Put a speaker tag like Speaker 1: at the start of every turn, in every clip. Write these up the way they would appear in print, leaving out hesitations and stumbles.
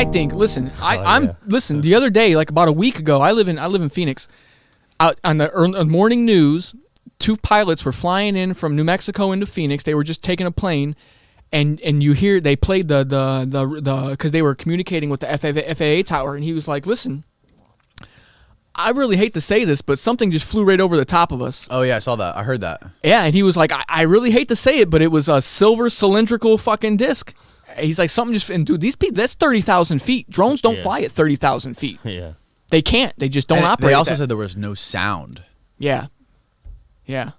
Speaker 1: I think. Listen,
Speaker 2: yeah.
Speaker 1: listen. The other day, like about a week ago, I live in Phoenix. Out on the morning news, 2 pilots were flying in from New Mexico into Phoenix. They were just taking a plane, and you hear they played the because they were communicating with the FAA tower, and he was like, "Listen, I really hate to say this, but something just flew right over the top of us."
Speaker 3: Oh yeah, I saw that. I heard that.
Speaker 1: Yeah, and he was like, I really hate to say it, but it was a silver cylindrical fucking disc. He's like, something just, and dude, these people, that's 30,000 feet. Drones don't fly at 30,000 feet.
Speaker 2: Yeah.
Speaker 1: They can't. They just don't operate.
Speaker 3: They also
Speaker 1: that.
Speaker 3: said there was no sound.
Speaker 1: Yeah. Yeah.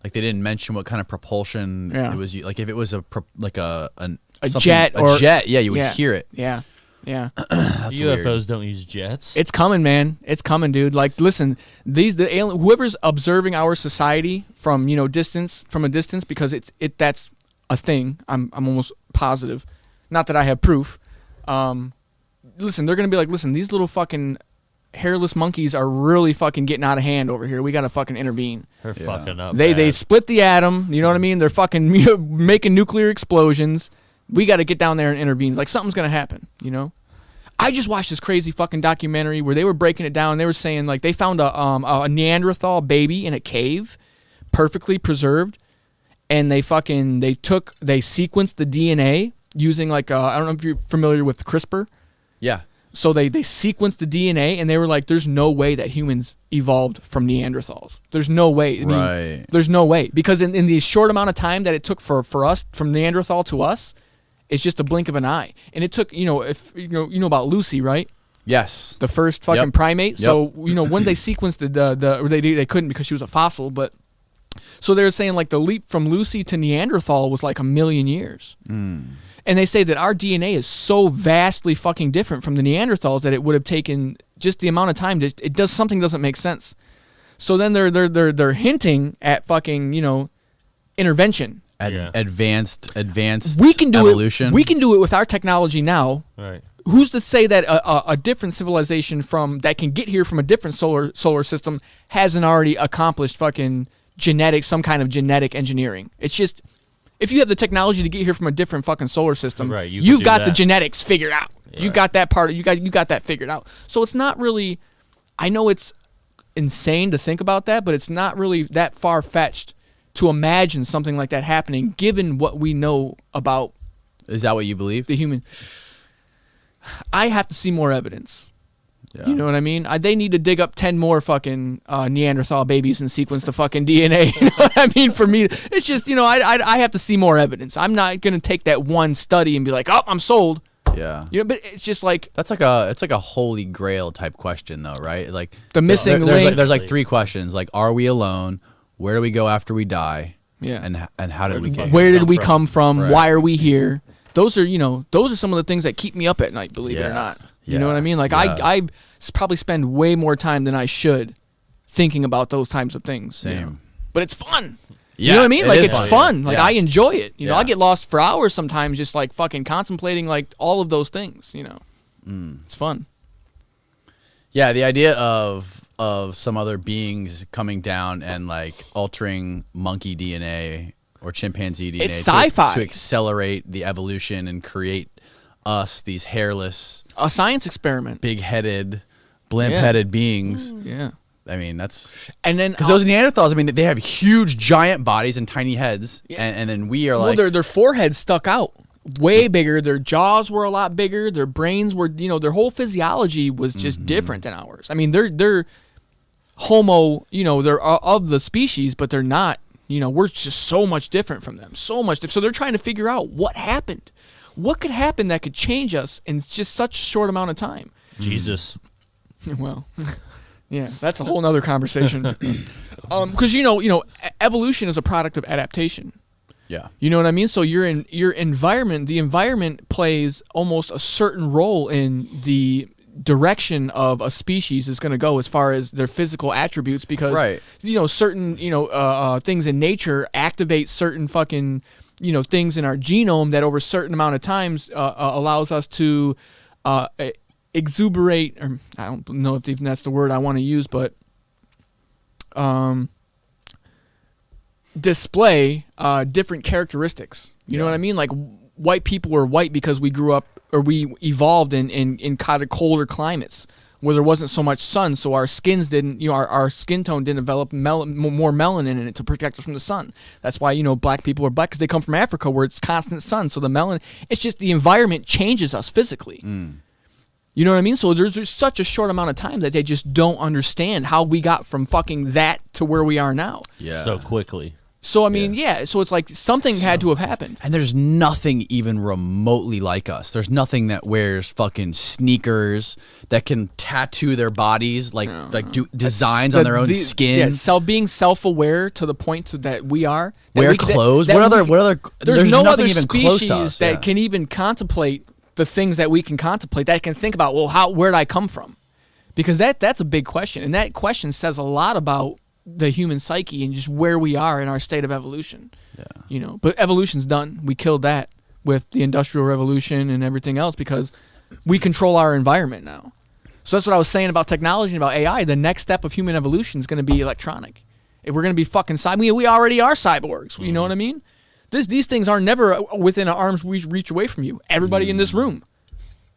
Speaker 3: Like they didn't mention what kind of propulsion it was. Like if it was a
Speaker 1: jet or
Speaker 3: a jet, yeah, you would hear it.
Speaker 1: Yeah. Yeah.
Speaker 2: UFOs
Speaker 3: weird.
Speaker 2: don't use jets.
Speaker 1: It's coming, man. It's coming, dude. Like, listen, whoever's observing our society from a distance, because that's a thing. I'm almost positive. Not that I have proof. Listen, they're gonna be like, listen, these little fucking hairless monkeys are really fucking getting out of hand over here. We gotta fucking intervene.
Speaker 2: They're fucking up.
Speaker 1: They split the atom. You know what I mean? They're fucking making nuclear explosions. We got to get down there and intervene. Like something's gonna happen. You know. I just watched this crazy fucking documentary where they were breaking it down. And they were saying like they found a Neanderthal baby in a cave, perfectly preserved, and they sequenced the DNA using like I don't know if you're familiar with CRISPR.
Speaker 3: Yeah.
Speaker 1: So they sequenced the DNA, and they were like, "There's no way that humans evolved from Neanderthals. There's no way. I mean,
Speaker 3: right.
Speaker 1: There's no way because in the short amount of time that it took for us from Neanderthal to us, it's just a blink of an eye. And it took if you know about Lucy, right?
Speaker 3: Yes.
Speaker 1: The first fucking primate.
Speaker 3: Yep.
Speaker 1: So when they sequenced they couldn't because she was a fossil, but so they were saying like the leap from Lucy to Neanderthal was like 1 million years. And they say that our DNA is so vastly fucking different from the Neanderthals that it would have taken just the amount of time. Something doesn't make sense. So then they're hinting at fucking intervention.
Speaker 3: Advanced
Speaker 1: We can do
Speaker 3: evolution.
Speaker 1: We can do it with our technology now.
Speaker 2: Right.
Speaker 1: Who's to say that a different civilization that can get here from a different solar system hasn't already accomplished fucking some kind of genetic engineering? It's just. If you have the technology to get here from a different fucking solar system,
Speaker 2: right,
Speaker 1: you've got the genetics figured out.
Speaker 2: Yeah.
Speaker 1: You got that part. You got that figured out. So it's not really. I know it's insane to think about that, but it's not really that far fetched to imagine something like that happening, given what we know about.
Speaker 3: Is that what you believe?
Speaker 1: The human. I have to see more evidence. Yeah. You know what I mean? They need to dig up 10 more fucking Neanderthal babies and sequence the fucking DNA. You know what I mean? For me, it's just, I have to see more evidence. I'm not going to take that one study and be like, oh, I'm sold.
Speaker 3: Yeah.
Speaker 1: But it's just like...
Speaker 3: It's like a holy grail type question, though, right? Like
Speaker 1: the missing link.
Speaker 3: There's like 3 questions. Like, are we alone? Where do we go after we die?
Speaker 1: Yeah.
Speaker 3: And how did we get here?
Speaker 1: Where did we come from?
Speaker 3: Right.
Speaker 1: Why are we here? Those are some of the things that keep me up at night, believe it or not. You know what I mean? Like I probably spend way more time than I should thinking about those types of things.
Speaker 3: Same.
Speaker 1: But it's fun.
Speaker 3: Yeah,
Speaker 1: you know what I mean? Like it's fun.
Speaker 3: Yeah.
Speaker 1: Like I enjoy it. You know,
Speaker 3: Yeah.
Speaker 1: I get lost for hours sometimes just like fucking contemplating like all of those things, It's fun.
Speaker 3: Yeah, the idea of some other beings coming down and like altering monkey DNA or chimpanzee DNA
Speaker 1: It's sci-fi.
Speaker 3: to accelerate the evolution and create us, these hairless,
Speaker 1: a science experiment,
Speaker 3: big-headed, blimp-headed beings.
Speaker 1: Yeah.
Speaker 3: I mean, that's...
Speaker 1: And then...
Speaker 3: Because those Neanderthals, I mean, they have huge, giant bodies and tiny heads, and then we are like...
Speaker 1: Well, their foreheads stuck out way bigger. Their jaws were a lot bigger. Their brains were, their whole physiology was just different than ours. I mean, they're homo, they're of the species, but they're not, we're just so much different from them. So much. So they're trying to figure out what happened. What could happen that could change us in just such a short amount of time?
Speaker 2: Jesus.
Speaker 1: Well, yeah, that's a whole nother conversation. Because evolution is a product of adaptation.
Speaker 3: Yeah.
Speaker 1: You know what I mean? So your environment, the environment plays almost a certain role in the direction of a species is going to go as far as their physical attributes, because certain things in nature activate certain fucking things in our genome that over a certain amount of times allows us to exuberate, or I don't know if even that's the word I want to use, but display different characteristics. You know what I mean? Like white people were white because we grew up we evolved in kind of colder climates where there wasn't so much sun, so our skins didn't, our skin tone didn't develop more melanin in it to protect us from the sun. That's why, black people are black, because they come from Africa where it's constant sun. So the melanin, it's just the environment changes us physically. You know what I mean? So there's such a short amount of time that they just don't understand how we got from fucking that to where we are now.
Speaker 3: Yeah.
Speaker 2: So quickly.
Speaker 1: So, I mean, so it's like something had to have happened.
Speaker 3: And there's nothing even remotely like us. There's nothing that wears fucking sneakers, that can tattoo their bodies, do designs on their own skin.
Speaker 1: Yeah, being self-aware to the point that we are.
Speaker 3: Wear clothes. What other?
Speaker 1: There's no other
Speaker 3: even close to us,
Speaker 1: species that can even contemplate the things that we can contemplate, that can think about, well, where did I come from? Because that's a big question. And that question says a lot about the human psyche and just where we are in our state of evolution. Yeah. But evolution's done. We killed that with the Industrial Revolution and everything else because we control our environment now. So that's what I was saying about technology and about AI. The next step of human evolution is going to be electronic. If we're going to be fucking we already are cyborgs. You know what I mean? These things are never within an arm's reach away from you. Everybody in this room.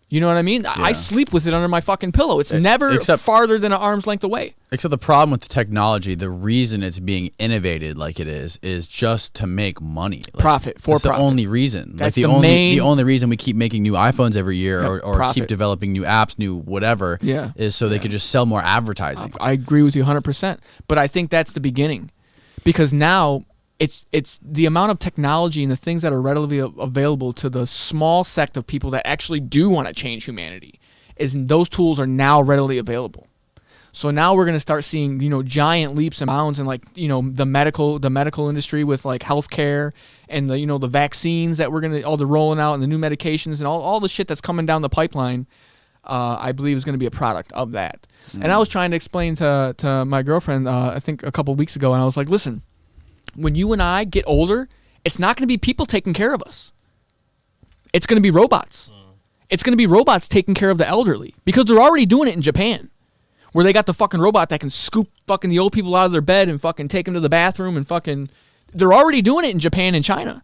Speaker 1: You know what I mean? Yeah. I sleep with it under my fucking pillow. It's never farther than an arm's length away.
Speaker 3: Except the problem with the technology, the reason it's being innovated like it is just to make money.
Speaker 1: Profit.
Speaker 3: That's the only reason.
Speaker 1: That's
Speaker 3: the only reason we keep making new iPhones every year or keep developing new apps, new whatever, is so they could just sell more advertising.
Speaker 1: I agree with you 100%. But I think that's the beginning. Because now it's the amount of technology and the things that are readily available to the small sect of people that actually do want to change humanity, those tools are now readily available. So now we're going to start seeing, giant leaps and bounds in the medical industry with like healthcare and the vaccines that we're going to all the rolling out and the new medications and all the shit that's coming down the pipeline. I believe is going to be a product of that. And I was trying to explain to my girlfriend, I think a couple of weeks ago, and I was like, listen, when you and I get older, it's not going to be people taking care of us. It's going to be robots. It's going to be robots taking care of the elderly because they're already doing it in Japan, where they got the fucking robot that can scoop fucking the old people out of their bed and fucking take them to the bathroom and fucking. They're already doing it in Japan and China.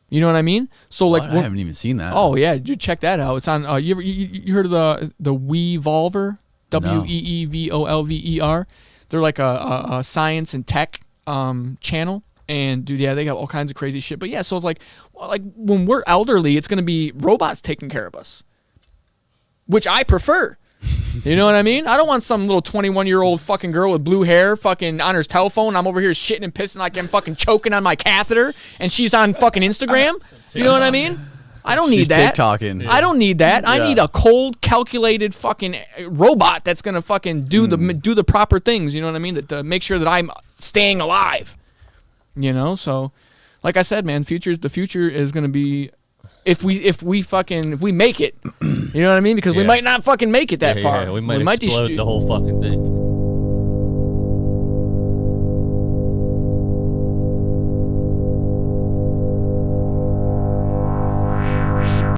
Speaker 1: You know what I mean? So like,
Speaker 3: I haven't even seen that.
Speaker 1: Oh yeah, dude, check that out. It's on. You heard of the Weevolver? WEEVOLVER. They're like a science and tech channel, and dude, they got all kinds of crazy shit. But yeah, so it's like when we're elderly, it's gonna be robots taking care of us, which I prefer. You know what I mean? I don't want some little 21-year-old fucking girl with blue hair fucking on her telephone. I'm over here shitting and pissing like I'm fucking choking on my catheter, and she's on fucking Instagram. You know what I mean? I don't need that.
Speaker 3: TikToking.
Speaker 1: I don't need that. I need a cold, calculated fucking robot that's gonna fucking do the proper things. You know what I mean? To make sure that I'm staying alive. So, like I said, man, the future is gonna be if we make it. You know what I mean? Because we might not fucking make it that far.
Speaker 2: Yeah, we might explode the whole fucking thing.